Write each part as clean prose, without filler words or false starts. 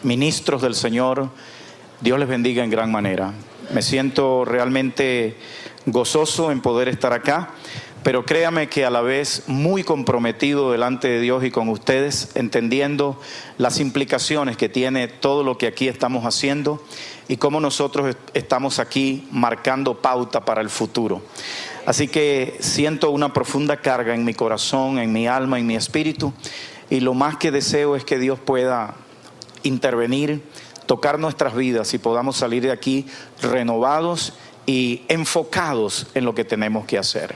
ministros del Señor, Dios les bendiga en gran manera. Me siento realmente gozoso en poder estar acá, pero créame que a la vez muy comprometido delante de Dios y con ustedes, entendiendo las implicaciones que tiene todo lo que aquí estamos haciendo y cómo nosotros estamos aquí marcando pauta para el futuro. Así que siento una profunda carga en mi corazón, en mi alma, en mi espíritu, y lo más que deseo es que Dios pueda intervenir, tocar nuestras vidas y podamos salir de aquí renovados y enfocados en lo que tenemos que hacer.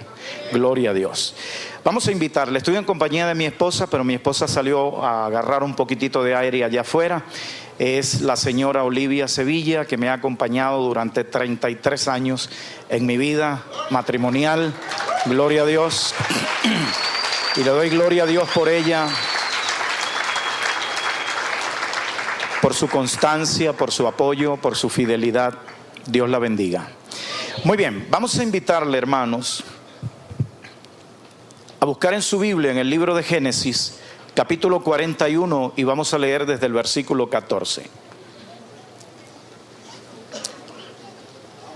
Gloria a Dios. Vamos a invitarle. Estoy en compañía de mi esposa, pero mi esposa salió a agarrar un poquitito de aire allá afuera. Es la señora Olivia Sevilla, que me ha acompañado durante 33 años en mi vida matrimonial. Gloria a Dios. Y le doy gloria a Dios por ella, por su constancia, por su apoyo, por su fidelidad. Dios la bendiga. Muy bien, vamos a invitarle, hermanos, a buscar en su Biblia, en el libro de Génesis, capítulo 41, y vamos a leer desde el versículo 14.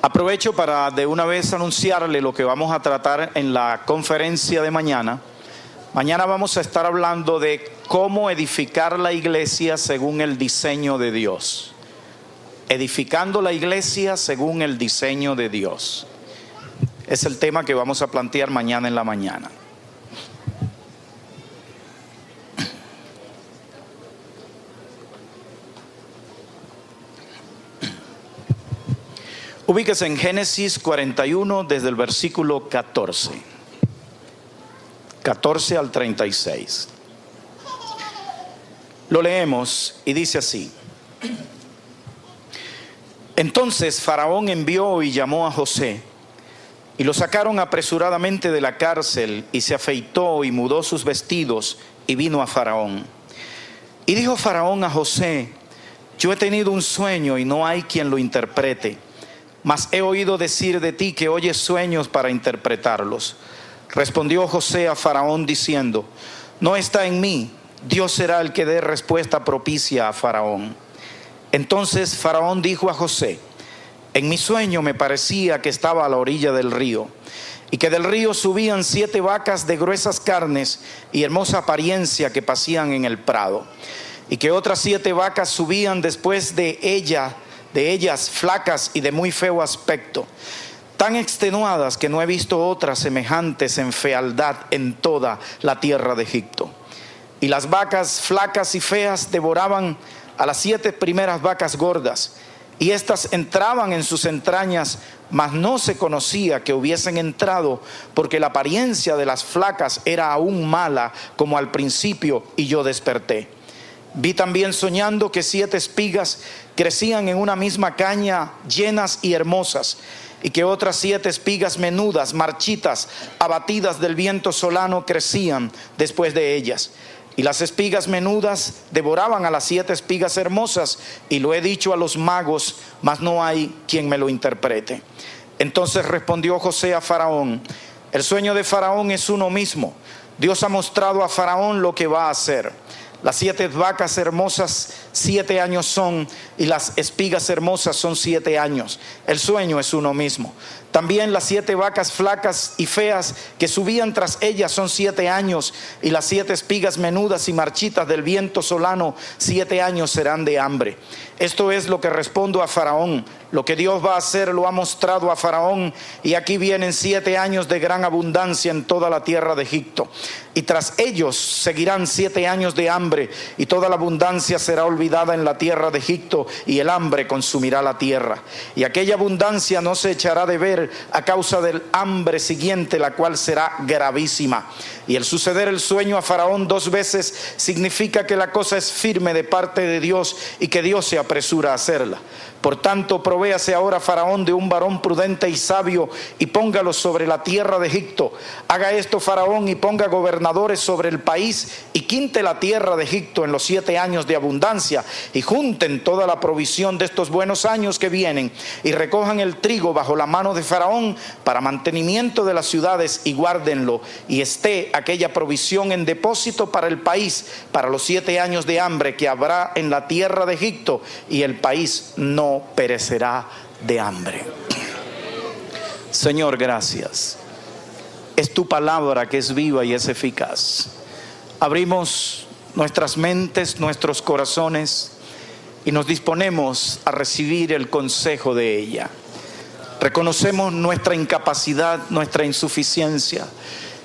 Aprovecho para de una vez anunciarle lo que vamos a tratar en la conferencia de mañana. Mañana vamos a estar hablando de cómo edificar la iglesia según el diseño de Dios. Edificando la iglesia según el diseño de Dios. Es el tema que vamos a plantear mañana en la mañana. Ubíquese en Génesis 41 desde el versículo 14 al 36. Lo leemos y dice así: Entonces Faraón envió y llamó a José, y lo sacaron apresuradamente de la cárcel, y se afeitó y mudó sus vestidos y vino a Faraón. Y dijo Faraón a José: Yo he tenido un sueño y no hay quien lo interprete, mas he oído decir de ti que oyes sueños para interpretarlos. Respondió José a Faraón diciendo: No está en mí, Dios será el que dé respuesta propicia a Faraón. Entonces Faraón dijo a José: En mi sueño me parecía que estaba a la orilla del río, y que del río subían 7 vacas de gruesas carnes y hermosa apariencia que pasían en el prado, y que otras 7 vacas subían después de ellas flacas y de muy feo aspecto, tan extenuadas que no he visto otras semejantes en fealdad en toda la tierra de Egipto. Y las vacas flacas y feas devoraban a las 7 primeras vacas gordas, y éstas entraban en sus entrañas, mas no se conocía que hubiesen entrado, porque la apariencia de las flacas era aún mala como al principio, y yo desperté. Vi también soñando que 7 espigas crecían en una misma caña, llenas y hermosas, y que otras 7 espigas menudas, marchitas, abatidas del viento solano, crecían después de ellas. Y las espigas menudas devoraban a las 7 espigas hermosas, y lo he dicho a los magos, mas no hay quien me lo interprete. Entonces respondió José a Faraón: El sueño de Faraón es uno mismo. Dios ha mostrado a Faraón lo que va a hacer. Las 7 vacas hermosas 7 años son, y las espigas hermosas son 7 años. El sueño es uno mismo. También las 7 vacas flacas y feas que subían tras ellas son 7 años, y las 7 espigas menudas y marchitas del viento solano 7 años serán de hambre. Esto es lo que respondo a Faraón. Lo que Dios va a hacer lo ha mostrado a Faraón, y aquí vienen 7 años de gran abundancia en toda la tierra de Egipto. Y tras ellos seguirán 7 años de hambre, y toda la abundancia será olvidada en la tierra de Egipto, y el hambre consumirá la tierra. Y aquella abundancia no se echará de ver a causa del hambre siguiente, la cual será gravísima. Y el suceder el sueño a Faraón 2 veces significa que la cosa es firme de parte de Dios, y que Dios se apresura a hacerla. Por tanto, provéase ahora Faraón de un varón prudente y sabio, y póngalo sobre la tierra de Egipto. Haga esto Faraón, y ponga gobernadores sobre el país, y quinte la tierra de Egipto en los 7 años de abundancia, y junten toda la provisión de estos buenos años que vienen, y recojan el trigo bajo la mano de Faraón para mantenimiento de las ciudades, y guárdenlo, y esté aquella provisión en depósito para el país, para los 7 años de hambre que habrá en la tierra de Egipto, y el país no perecerá de hambre. Señor, gracias. Es tu palabra que es viva y es eficaz. Abrimos nuestras mentes, nuestros corazones, y nos disponemos a recibir el consejo de ella. Reconocemos nuestra incapacidad, nuestra insuficiencia,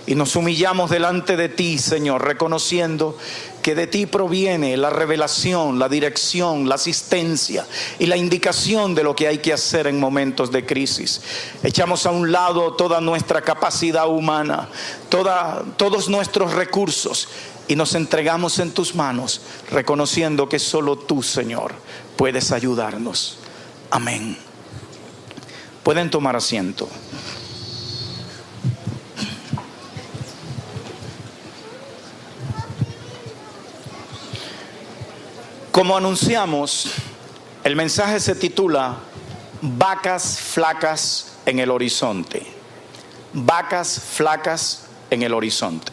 y nos humillamos delante de ti, Señor, reconociendo que de ti proviene la revelación, la dirección, la asistencia y la indicación de lo que hay que hacer en momentos de crisis. Echamos a un lado toda nuestra capacidad humana, todos nuestros recursos, y nos entregamos en tus manos, reconociendo que solo tú, Señor, puedes ayudarnos. Amén. Pueden tomar asiento. Como anunciamos, el mensaje se titula Vacas flacas en el horizonte. Vacas flacas en el horizonte.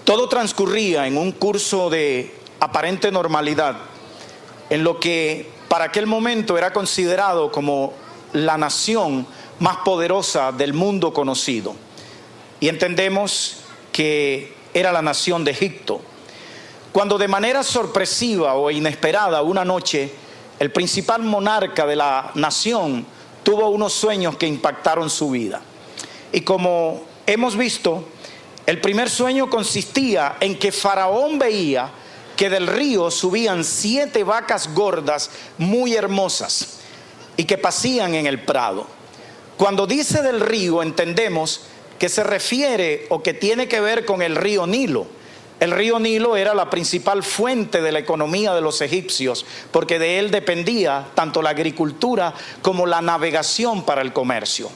Todo transcurría en un curso de aparente normalidad, en lo que para aquel momento era considerado como la nación más poderosa del mundo conocido. Y entendemos que era la nación de Egipto. Cuando de manera sorpresiva o inesperada una noche, el principal monarca de la nación tuvo unos sueños que impactaron su vida. Y como hemos visto, el primer sueño consistía en que Faraón veía que del río subían 7 vacas gordas muy hermosas y que pasían en el prado. Cuando dice del río, entendemos que se refiere o que tiene que ver con el río Nilo. El río Nilo era la principal fuente de la economía de los egipcios, porque de él dependía tanto la agricultura como la navegación para el comercio.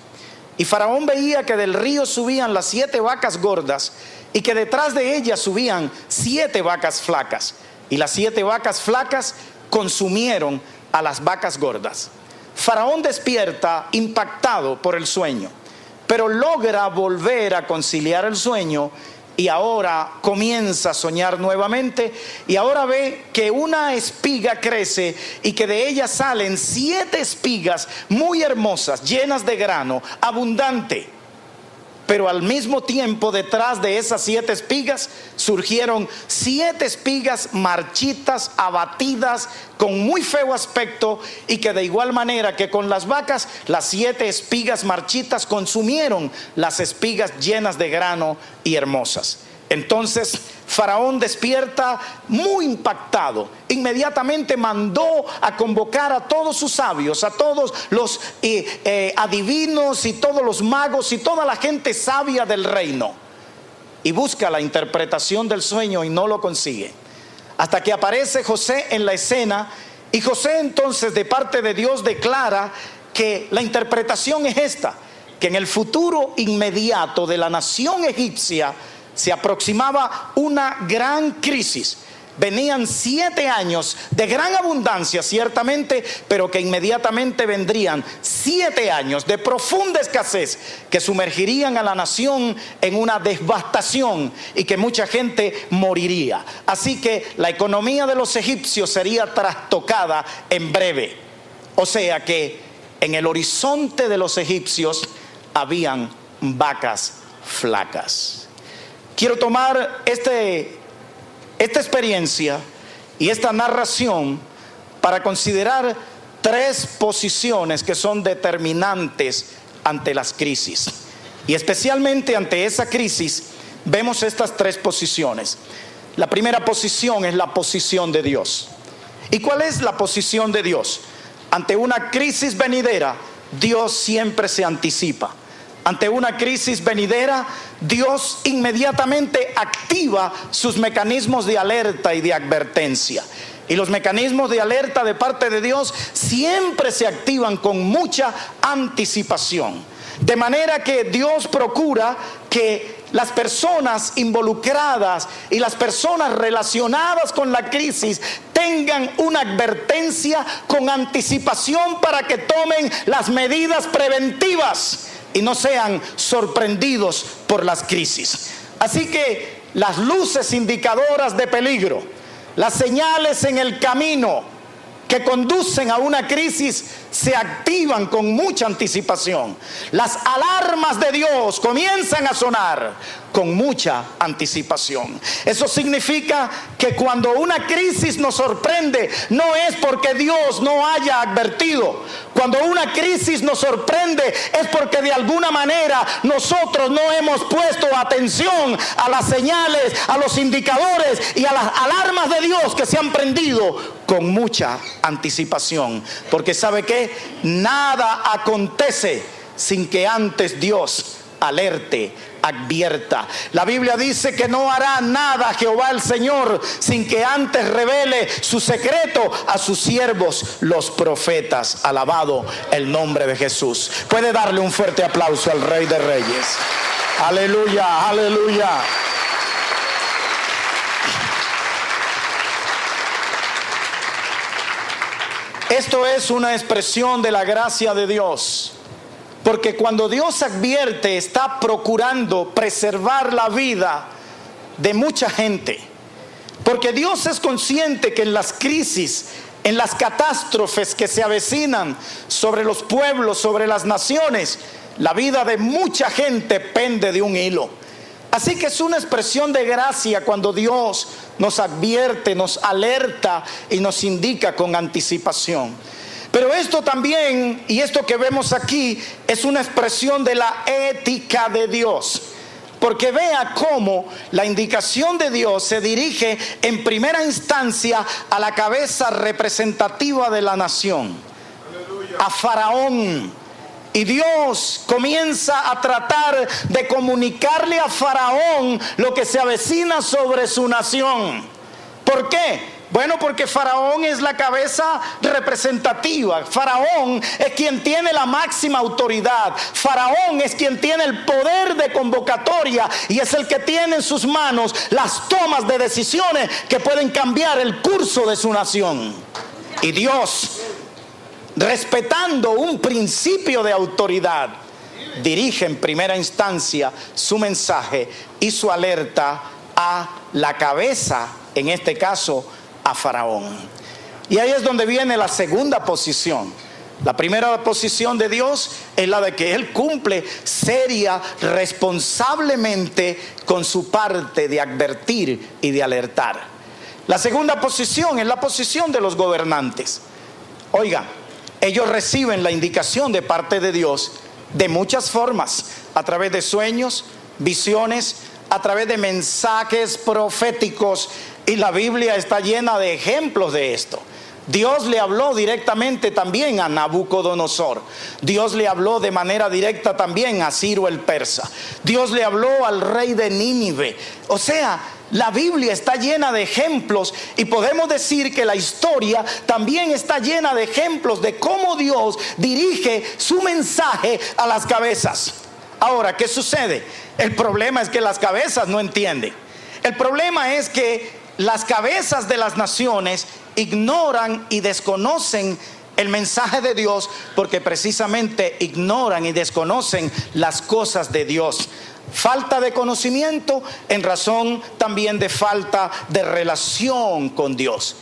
Y Faraón veía que del río subían las 7 vacas gordas y que detrás de ellas subían 7 vacas flacas. Y las 7 vacas flacas consumieron a las vacas gordas. Faraón despierta impactado por el sueño, pero logra volver a conciliar el sueño. Y ahora comienza a soñar nuevamente, y ahora ve que una espiga crece y que de ella salen 7 espigas muy hermosas, llenas de grano, abundante. Pero al mismo tiempo, detrás de esas 7 espigas surgieron 7 espigas marchitas, abatidas, con muy feo aspecto, y que de igual manera que con las vacas, las 7 espigas marchitas consumieron las espigas llenas de grano y hermosas. Entonces Faraón despierta muy impactado. Inmediatamente mandó a convocar a todos sus sabios, a todos los adivinos y todos los magos y toda la gente sabia del reino, y busca la interpretación del sueño y no lo consigue. Hasta que aparece José en la escena, y José entonces de parte de Dios declara que la interpretación es esta: que en el futuro inmediato de la nación egipcia se aproximaba una gran crisis. Venían 7 años de gran abundancia, ciertamente, pero que inmediatamente vendrían 7 años de profunda escasez que sumergirían a la nación en una devastación y que mucha gente moriría. Así que la economía de los egipcios sería trastocada en breve. O sea que en el horizonte de los egipcios habían vacas flacas. Quiero tomar esta experiencia y esta narración para considerar 3 posiciones que son determinantes ante las crisis. Y especialmente ante esa crisis vemos estas 3 posiciones. La primera posición es la posición de Dios. ¿Y cuál es la posición de Dios? Ante una crisis venidera, Dios siempre se anticipa. Ante una crisis venidera, Dios inmediatamente activa sus mecanismos de alerta y de advertencia. Y los mecanismos de alerta de parte de Dios siempre se activan con mucha anticipación. De manera que Dios procura que las personas involucradas y las personas relacionadas con la crisis tengan una advertencia con anticipación para que tomen las medidas preventivas y no sean sorprendidos por las crisis. Así que las luces indicadoras de peligro, las señales en el camino que conducen a una crisis se activan con mucha anticipación. Las alarmas de Dios comienzan a sonar con mucha anticipación. Eso significa que cuando una crisis nos sorprende, no es porque Dios no haya advertido. Cuando una crisis nos sorprende, es porque de alguna manera nosotros no hemos puesto atención a las señales, a los indicadores y a las alarmas de Dios que se han prendido con mucha anticipación. Porque ¿sabe qué? Nada acontece sin que antes Dios alerte, advierta. La Biblia dice que no hará nada Jehová el Señor sin que antes revele su secreto a sus siervos los profetas. Alabado el nombre de Jesús. Puede darle un fuerte aplauso al Rey de Reyes. Aleluya, aleluya. Esto es una expresión de la gracia de Dios. Porque cuando Dios advierte, está procurando preservar la vida de mucha gente. Porque Dios es consciente que en las crisis, en las catástrofes que se avecinan sobre los pueblos, sobre las naciones, la vida de mucha gente pende de un hilo. Así que es una expresión de gracia cuando Dios nos advierte, nos alerta y nos indica con anticipación. Pero esto también, y esto que vemos aquí, es una expresión de la ética de Dios. Porque vea cómo la indicación de Dios se dirige en primera instancia a la cabeza representativa de la nación, a Faraón. Y Dios comienza a tratar de comunicarle a Faraón lo que se avecina sobre su nación. ¿Por qué? Bueno, porque Faraón es la cabeza representativa. Faraón es quien tiene la máxima autoridad. Faraón es quien tiene el poder de convocatoria y es el que tiene en sus manos las tomas de decisiones que pueden cambiar el curso de su nación. Y Dios, respetando un principio de autoridad, dirige en primera instancia su mensaje y su alerta a la cabeza, en este caso, a Faraón. Y ahí es donde viene la segunda posición. La primera posición de Dios es la de que Él cumple seria, responsablemente con su parte de advertir y de alertar. La segunda posición es la posición de los gobernantes. Oiga, ellos reciben la indicación de parte de Dios de muchas formas, a través de sueños, visiones, a través de mensajes proféticos, y la Biblia está llena de ejemplos de esto. Dios le habló directamente también a Nabucodonosor. Dios le habló de manera directa también a Ciro el persa. Dios le habló al rey de Nínive. O sea, la Biblia está llena de ejemplos y podemos decir que la historia también está llena de ejemplos de cómo Dios dirige su mensaje a las cabezas. Ahora, ¿qué sucede? El problema es que las cabezas no entienden. El problema es que las cabezas de las naciones ignoran y desconocen el mensaje de Dios porque precisamente ignoran y desconocen las cosas de Dios. Falta de conocimiento en razón también de falta de relación con Dios.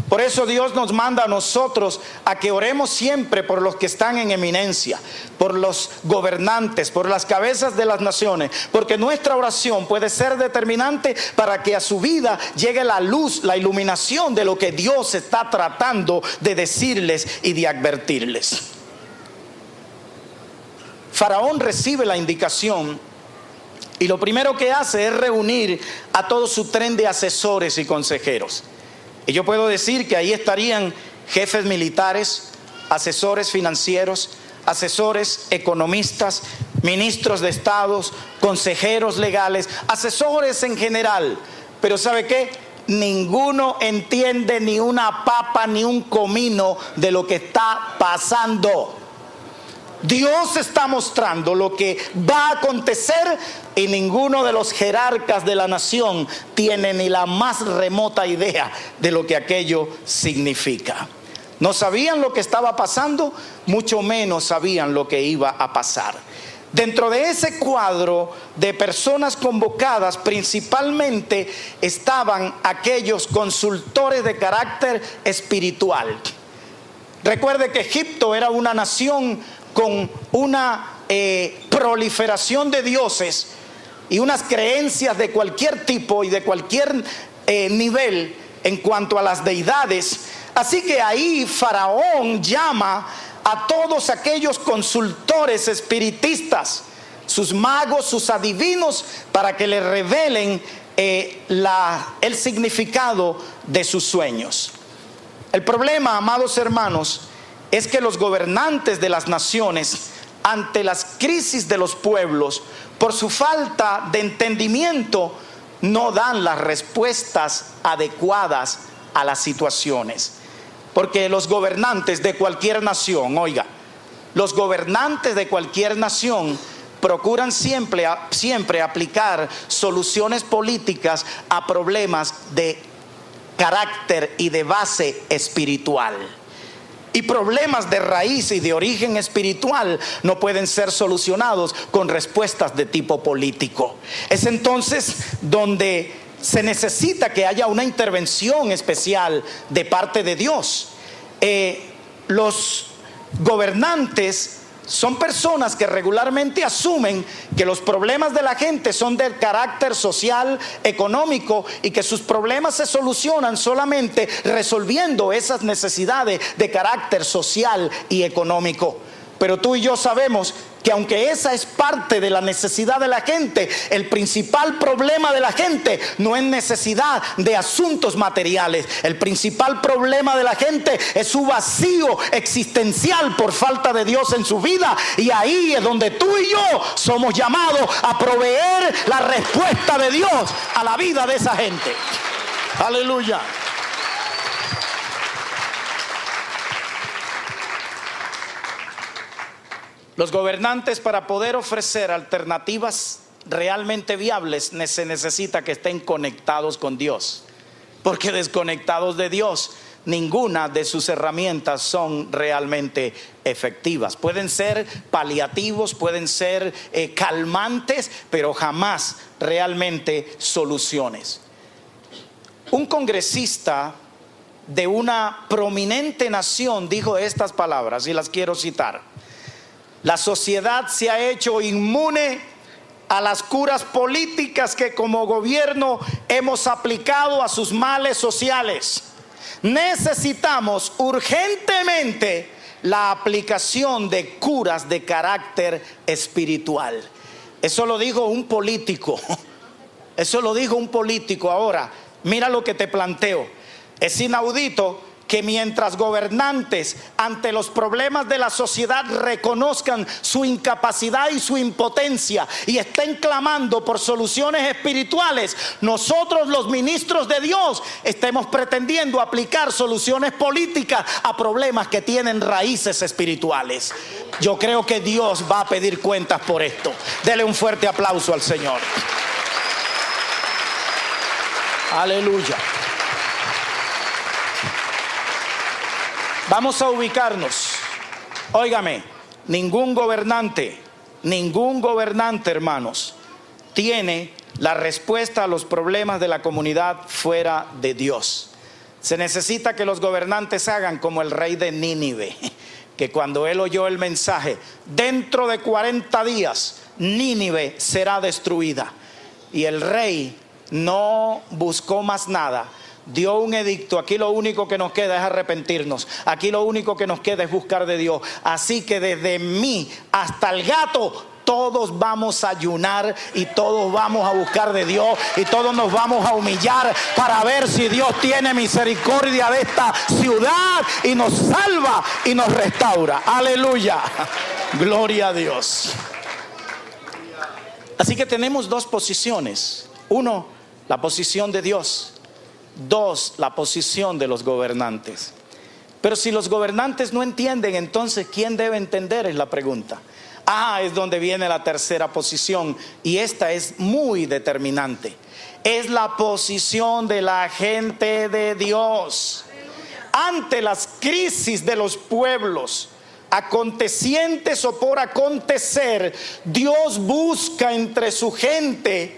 Por eso Dios nos manda a nosotros a que oremos siempre por los que están en eminencia, por los gobernantes, por las cabezas de las naciones, porque nuestra oración puede ser determinante para que a su vida llegue la luz, la iluminación de lo que Dios está tratando de decirles y de advertirles. Faraón recibe la indicación y lo primero que hace es reunir a todo su tren de asesores y consejeros. Y yo puedo decir que ahí estarían jefes militares, asesores financieros, asesores economistas, ministros de estados, consejeros legales, asesores en general. Pero ¿sabe qué? ninguno entiende ni una papa ni un comino de lo que está pasando. Dios está mostrando lo que va a acontecer y ninguno de los jerarcas de la nación tiene ni la más remota idea de lo que aquello significa. No sabían lo que estaba pasando, mucho menos sabían lo que iba a pasar. Dentro de ese cuadro de personas convocadas, principalmente estaban aquellos consultores de carácter espiritual. Recuerde que Egipto era una nación con una proliferación de dioses y unas creencias de cualquier tipo y de cualquier nivel en cuanto a las deidades. Así que ahí Faraón llama a todos aquellos consultores espiritistas, sus magos, sus adivinos, para que le revelen el significado de sus sueños. El problema, amados hermanos, es que los gobernantes de las naciones, ante las crisis de los pueblos, por su falta de entendimiento, no dan las respuestas adecuadas a las situaciones. Porque los gobernantes de cualquier nación, oiga, los gobernantes de cualquier nación procuran siempre aplicar soluciones políticas a problemas de carácter y de base espiritual. Y problemas de raíz y de origen espiritual no pueden ser solucionados con respuestas de tipo político. Es entonces donde se necesita que haya una intervención especial de parte de Dios. Los gobernantes son personas que regularmente asumen que los problemas de la gente son de carácter social, económico, y que sus problemas se solucionan solamente resolviendo esas necesidades de carácter social y económico. Pero tú y yo sabemos que aunque esa es parte de la necesidad de la gente, el principal problema de la gente no es necesidad de asuntos materiales. El principal problema de la gente es su vacío existencial por falta de Dios en su vida. Y ahí es donde tú y yo somos llamados a proveer la respuesta de Dios a la vida de esa gente. Aleluya. Los gobernantes, para poder ofrecer alternativas realmente viables, se necesita que estén conectados con Dios, porque desconectados de Dios, ninguna de sus herramientas son realmente efectivas. Pueden ser paliativos, pueden ser calmantes, pero jamás realmente soluciones. Un congresista de una prominente nación dijo estas palabras y las quiero citar: la sociedad se ha hecho inmune a las curas políticas que como gobierno hemos aplicado a sus males sociales. Necesitamos urgentemente la aplicación de curas de carácter espiritual. Eso lo dijo un político. Eso lo dijo un político. Ahora, mira lo que te planteo. Es inaudito que mientras gobernantes ante los problemas de la sociedad reconozcan su incapacidad y su impotencia y estén clamando por soluciones espirituales, nosotros los ministros de Dios estemos pretendiendo aplicar soluciones políticas a problemas que tienen raíces espirituales. Yo creo que Dios va a pedir cuentas por esto. Dele un fuerte aplauso al Señor. Aleluya. Vamos a ubicarnos. Óigame, ningún gobernante, hermanos, tiene la respuesta a los problemas de la comunidad fuera de Dios. Se necesita que los gobernantes hagan como el rey de Nínive, que cuando él oyó el mensaje, dentro de 40 días Nínive será destruida. Y el rey no buscó más nada. Dio un edicto: aquí lo único que nos queda es arrepentirnos, aquí lo único que nos queda es buscar de Dios. Así que desde mí hasta el gato, todos vamos a ayunar y todos vamos a buscar de Dios y todos nos vamos a humillar para ver si Dios tiene misericordia de esta ciudad y nos salva y nos restaura. Aleluya, gloria a Dios. Así que tenemos dos posiciones. Uno, la posición de Dios. Dos, la posición de los gobernantes. Pero si los gobernantes no entienden, entonces ¿quién debe entender? Es la pregunta. Es donde viene la tercera posición, y esta es muy determinante. Es la posición de la gente de Dios ante las crisis de los pueblos, acontecientes o por acontecer. Dios busca entre su gente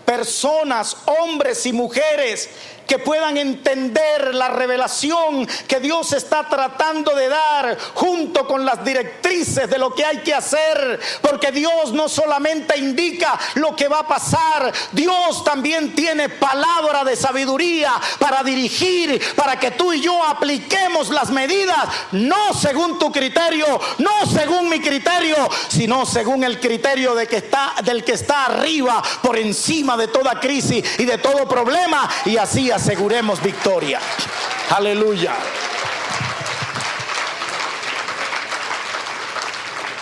personas, hombres y mujeres, que puedan entender la revelación que Dios está tratando de dar junto con las directrices de lo que hay que hacer, porque Dios no solamente indica lo que va a pasar, Dios también tiene palabra de sabiduría para dirigir, para que tú y yo apliquemos las medidas, no según tu criterio, no según mi criterio, sino según el criterio del que está arriba, por encima de toda crisis y de todo problema, y así aseguremos victoria. Aleluya.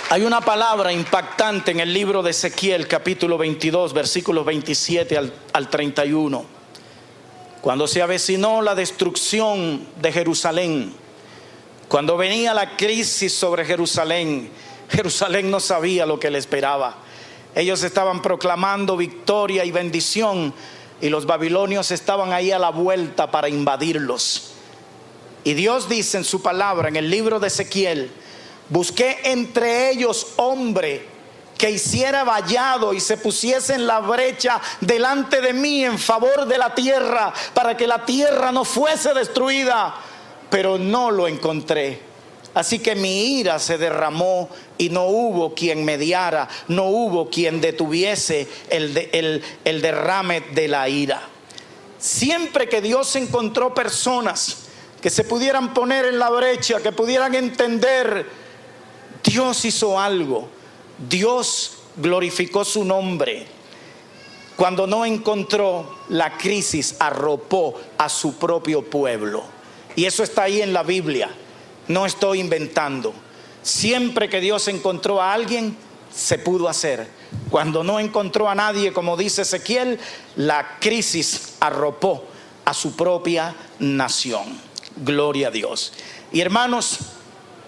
Hay una palabra impactante en el libro de Ezequiel, capítulo 22, versículos 27 al 31. Cuando se avecinó la destrucción de Jerusalén, cuando venía la crisis sobre Jerusalén, Jerusalén no sabía lo que le esperaba. Ellos estaban proclamando victoria y bendición, y los babilonios estaban ahí a la vuelta para invadirlos. Y Dios dice en su palabra, en el libro de Ezequiel: busqué entre ellos hombre que hiciera vallado y se pusiese en la brecha delante de mí en favor de la tierra, para que la tierra no fuese destruida, pero no lo encontré. Así que mi ira se derramó y no hubo quien mediara, no hubo quien detuviese el derrame de la ira. Siempre que Dios encontró personas que se pudieran poner en la brecha, que pudieran entender, Dios hizo algo. Dios glorificó su nombre. Cuando no encontró, la crisis arropó a su propio pueblo. Y eso está ahí en la Biblia. No estoy inventando. Siempre que Dios encontró a alguien, se pudo hacer. Cuando no encontró a nadie, como dice Ezequiel, la crisis arropó a su propia nación. Gloria a Dios. Y hermanos,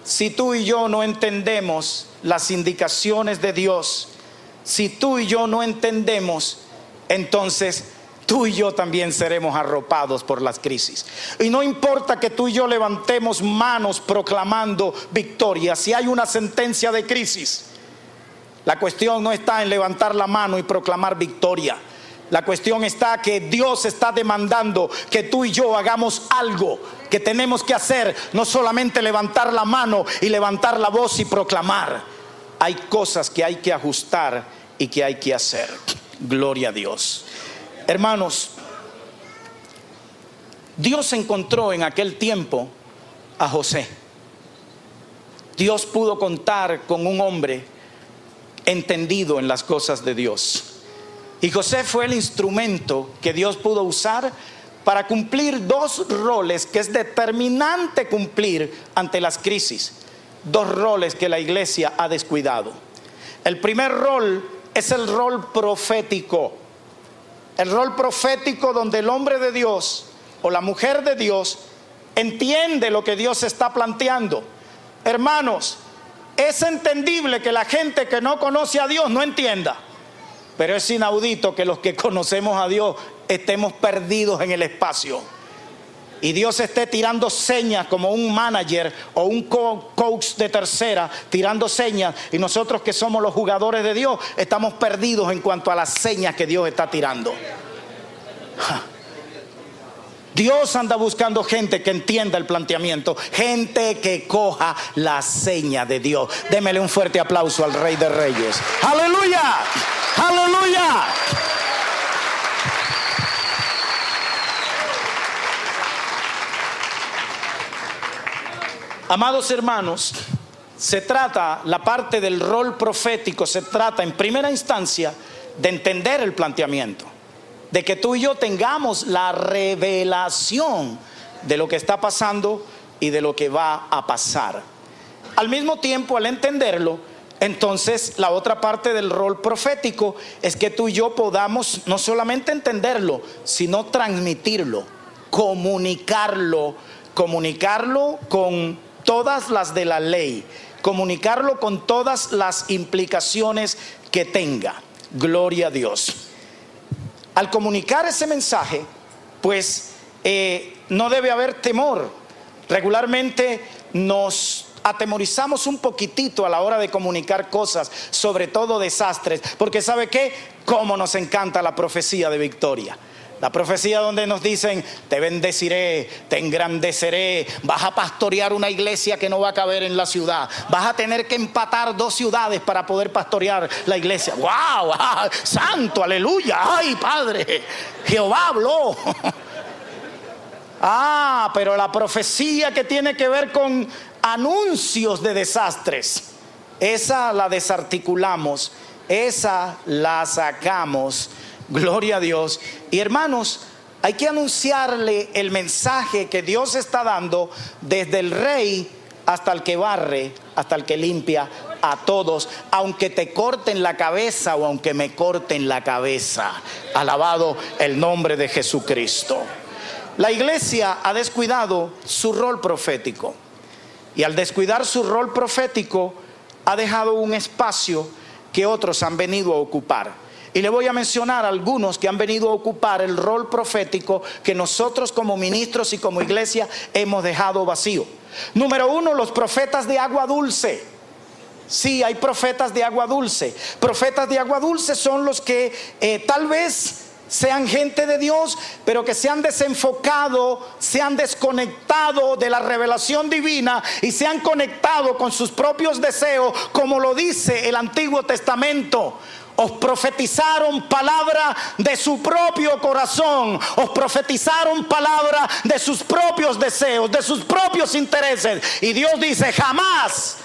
si tú y yo no entendemos las indicaciones de Dios, si tú y yo no entendemos, entonces tú y yo también seremos arropados por las crisis. Y no importa que tú y yo levantemos manos proclamando victoria, si hay una sentencia de crisis, la cuestión no está en levantar la mano y proclamar victoria. La cuestión está que Dios está demandando que tú y yo hagamos algo que tenemos que hacer, no solamente levantar la mano y levantar la voz y proclamar. Hay cosas que hay que ajustar y que hay que hacer. Gloria a Dios. Hermanos, Dios encontró en aquel tiempo a José. Dios pudo contar con un hombre entendido en las cosas de Dios. Y José fue el instrumento que Dios pudo usar para cumplir dos roles que es determinante cumplir ante las crisis. Dos roles que la iglesia ha descuidado. El primer rol es el rol profético. El rol profético, donde el hombre de Dios o la mujer de Dios entiende lo que Dios está planteando. Hermanos, es entendible que la gente que no conoce a Dios no entienda, pero es inaudito que los que conocemos a Dios estemos perdidos en el espacio y Dios esté tirando señas como un manager o un coach de tercera, tirando señas, y nosotros que somos los jugadores de Dios estamos perdidos en cuanto a las señas que Dios está tirando. Dios anda buscando gente que entienda el planteamiento, gente que coja la seña de Dios. Démele un fuerte aplauso al Rey de Reyes. ¡Aleluya! ¡Aleluya! Amados hermanos, se trata, la parte del rol profético, se trata en primera instancia de entender el planteamiento, de que tú y yo tengamos la revelación de lo que está pasando y de lo que va a pasar. Al mismo tiempo, al entenderlo, entonces la otra parte del rol profético es que tú y yo podamos no solamente entenderlo, sino transmitirlo. comunicarlo con todas las de la ley, comunicarlo con todas las implicaciones que tenga. Gloria a Dios. Al comunicar ese mensaje, pues no debe haber temor. Regularmente nos atemorizamos un poquitito a la hora de comunicar cosas, sobre todo desastres, porque ¿sabe qué? Cómo nos encanta la profecía de victoria. La profecía donde nos dicen: te bendeciré, te engrandeceré, vas a pastorear una iglesia que no va a caber en la ciudad, vas a tener que empatar 2 ciudades para poder pastorear la iglesia. ¡Wow! ¡Santo! ¡Aleluya! ¡Ay, Padre! Jehová habló. Pero la profecía que tiene que ver con anuncios de desastres, esa la desarticulamos, esa la sacamos. Gloria a Dios. Y hermanos, hay que anunciarle el mensaje que Dios está dando, desde el rey hasta el que barre, hasta el que limpia, a todos, aunque te corten la cabeza o aunque me corten la cabeza. Alabado el nombre de Jesucristo. La iglesia ha descuidado su rol profético, y al descuidar su rol profético ha dejado un espacio que otros han venido a ocupar. Y le voy a mencionar algunos que han venido a ocupar el rol profético que nosotros como ministros y como iglesia hemos dejado vacío. Número 1, los profetas de agua dulce. Sí, hay profetas de agua dulce. Profetas de agua dulce son los que tal vez sean gente de Dios, pero que se han desenfocado, se han desconectado de la revelación divina y se han conectado con sus propios deseos, como lo dice el Antiguo Testamento. Os profetizaron palabra de su propio corazón, os profetizaron palabra de sus propios deseos, de sus propios intereses. Y Dios dice: jamás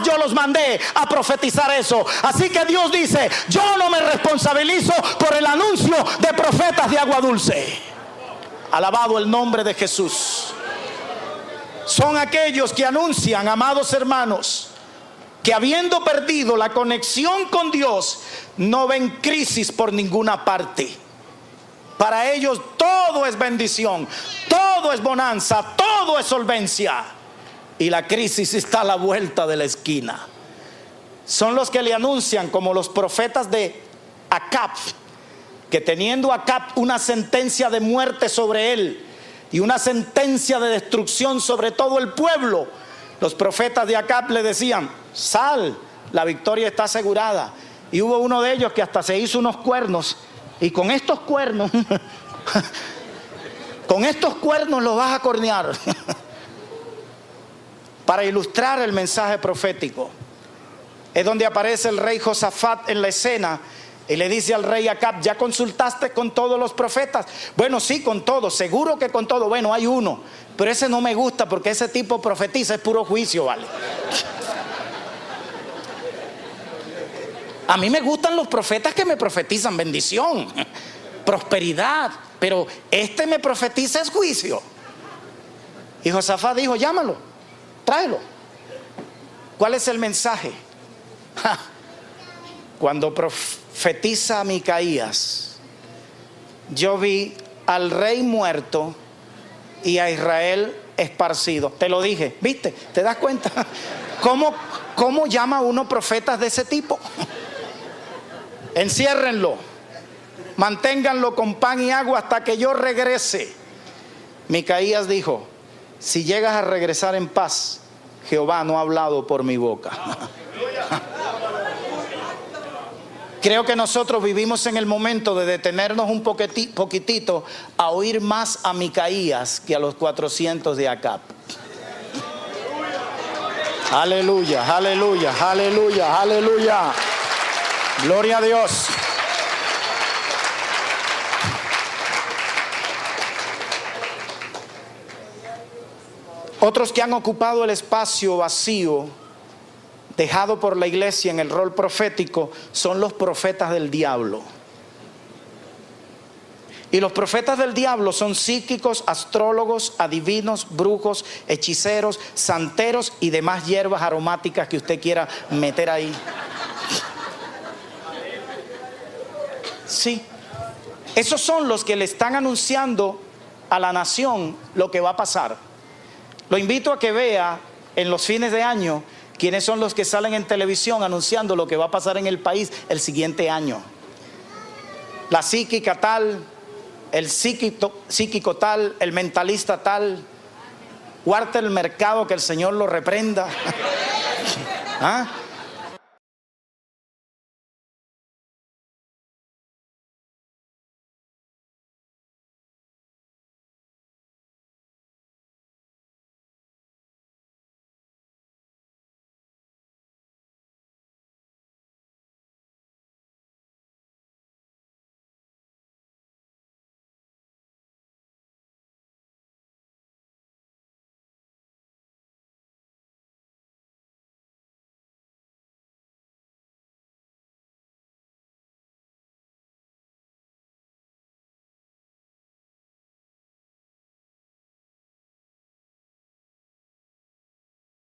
yo los mandé a profetizar eso. Así que Dios dice: yo no me responsabilizo por el anuncio de profetas de agua dulce. Alabado el nombre de Jesús. Son aquellos que anuncian, amados hermanos, que habiendo perdido la conexión con Dios, no ven crisis por ninguna parte. Para ellos todo es bendición, todo es bonanza, todo es solvencia, y la crisis está a la vuelta de la esquina. Son los que le anuncian, como los profetas de Acab, que teniendo Acab una sentencia de muerte sobre él y una sentencia de destrucción sobre todo el pueblo, los profetas de Acab le decían: sal, la victoria está asegurada. Y hubo uno de ellos que hasta se hizo unos cuernos, y con estos cuernos los vas a cornear. Para ilustrar el mensaje profético, es donde aparece el rey Josafat en la escena y le dice al rey Acab: ¿ya consultaste con todos los profetas? Bueno, sí, con todos, seguro que con todos. Bueno, hay uno, pero ese no me gusta porque ese tipo profetiza, es puro juicio, ¿vale? A mí me gustan los profetas que me profetizan bendición, prosperidad, pero este me profetiza es juicio. Y Josafat dijo: llámalo, tráelo. ¿Cuál es el mensaje? Cuando profetiza Micaías, yo vi al rey muerto y a Israel esparcido. Te lo dije, ¿viste? ¿Te das cuenta? ¿Cómo llama uno profetas de ese tipo? Enciérrenlo, manténganlo con pan y agua hasta que yo regrese. Micaías dijo: si llegas a regresar en paz, Jehová no ha hablado por mi boca. Creo que nosotros vivimos en el momento de detenernos un poquitito a oír más a Micaías que a los 400 de Acab. Aleluya, aleluya, aleluya, aleluya. Gloria a Dios. Otros que han ocupado el espacio vacío dejado por la iglesia en el rol profético son los profetas del diablo. Y los profetas del diablo son psíquicos, astrólogos, adivinos, brujos, hechiceros, santeros y demás hierbas aromáticas que usted quiera meter ahí. Sí, esos son los que le están anunciando a la nación lo que va a pasar. Lo invito a que vea en los fines de año quiénes son los que salen en televisión anunciando lo que va a pasar en el país el siguiente año. La psíquica tal, el psíquico tal, el mentalista tal. Guarda el mercado, que el Señor lo reprenda. ¿Ah?